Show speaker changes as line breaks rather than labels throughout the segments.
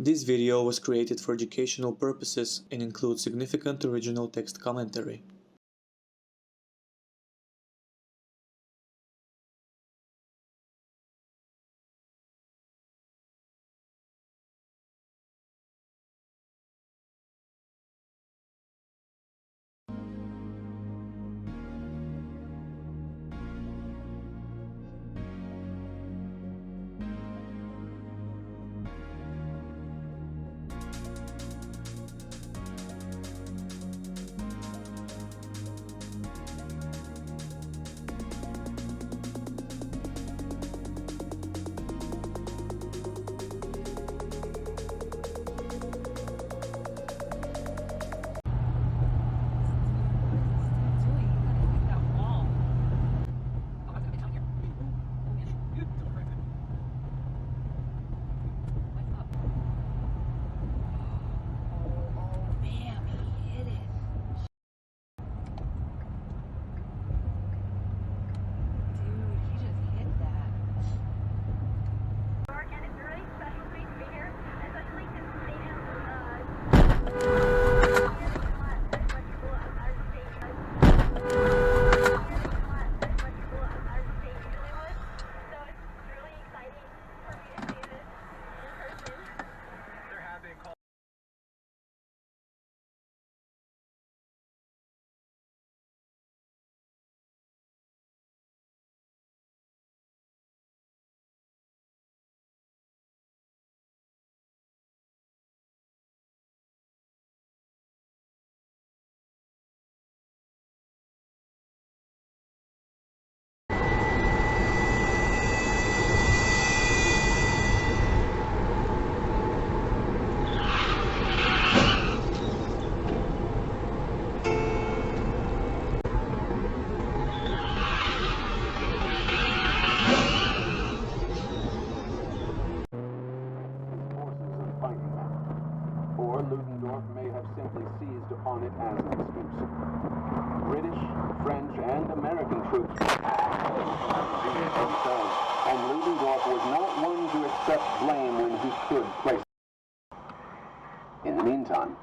This video was created for educational purposes and includes significant original text commentary.
Or Ludendorff may have simply seized upon it as an excuse. British, French, and American troops themselves, and Ludendorff was not one to accept blame when he could place it. In the meantime,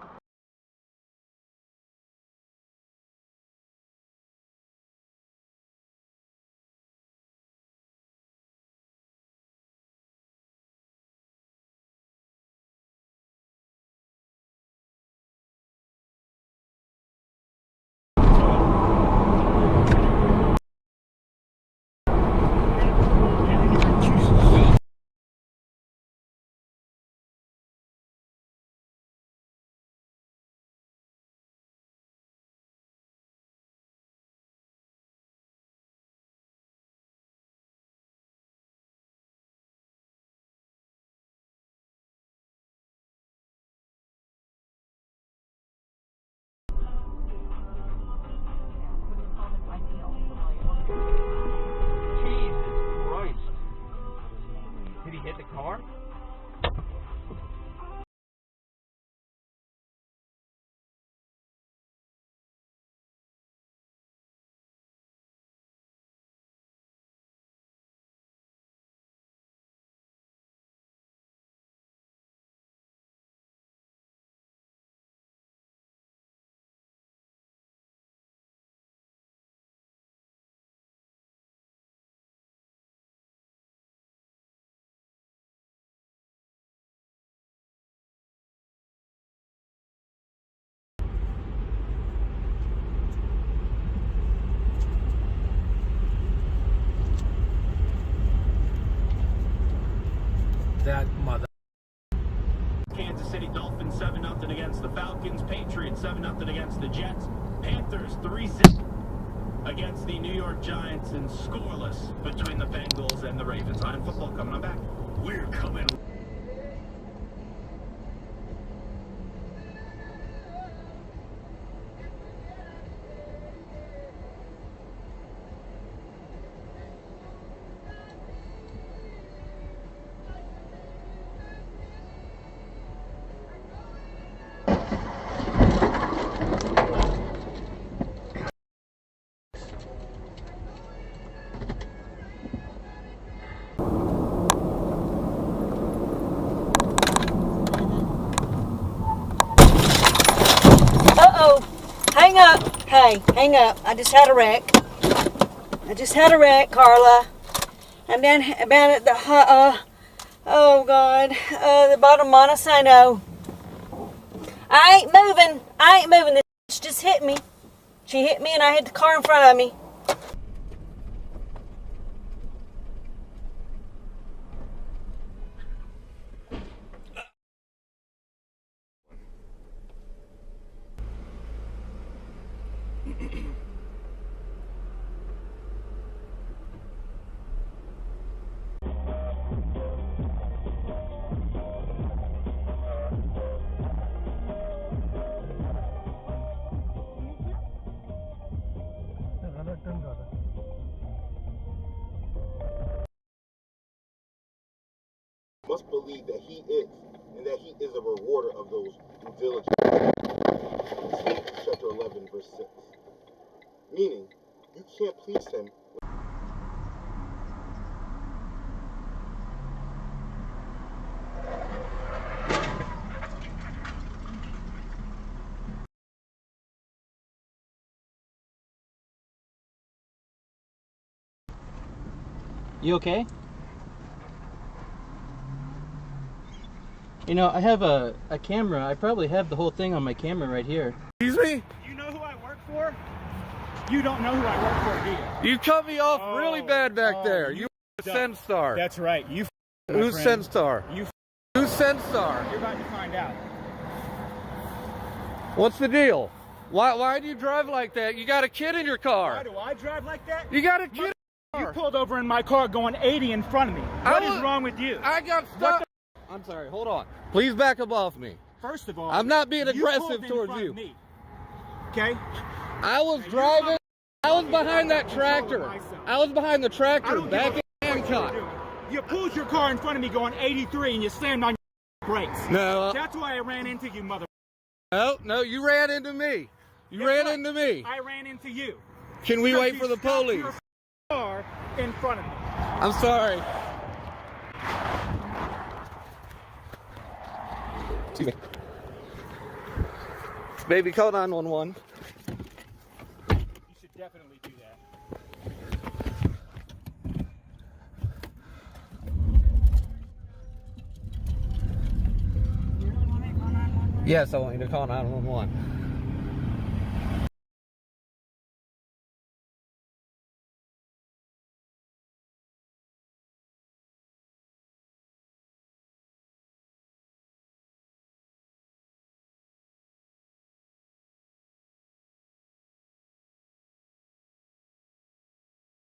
did he hit the car?
That mother.
Kansas City Dolphins 7-0 against the Falcons. Patriots 7-0 against the Jets. Panthers 3-0 against the New York Giants, and scoreless between the Bengals and the Ravens. On football coming on back. We're coming.
hang up. Hey, hang up. I just had a wreck. Carla. I'm down at the, oh God, the bottom of Montesano. I ain't moving. This bitch just hit me. She hit me and I hit the car in front of me.
Must believe that he is, and that he is a rewarder of those who diligently. Chapter 11, verse 6. Meaning, you can't please him.
You okay? You know, I have a camera. I probably have the whole thing on my camera right here.
Excuse me?
You know who I work for? You don't know who I work for, do you?
You cut me off really bad back there. You Senstar.
That's right. You
Who's Senstar? Who's Senstar?
You're about to find out.
What's the deal? Why do you drive like that? You got a kid in your car.
Why do I drive like that?
You got a kid in
You
your car.
pulled over in my car going 80 in front of me. What is wrong with you?
I got stuck. I'm sorry, hold on. Please back up off me.
First of all,
I'm not being
you
aggressive
pulled in
towards
front
you.
of me. Okay?
I was driving. I was behind that tractor. I was behind the tractor back in Hancock.
You pulled your car in front of me going 83 and you slammed on your brakes.
No.
That's why I ran into you, mother.
No, you ran into me. You ran into me.
I ran into you.
Can we
Because
wait
you
for the
stopped
police?
your car in front of me.
I'm sorry. Excuse me. Baby, call 911.
You should definitely do that.
Yes, I want you to call 911.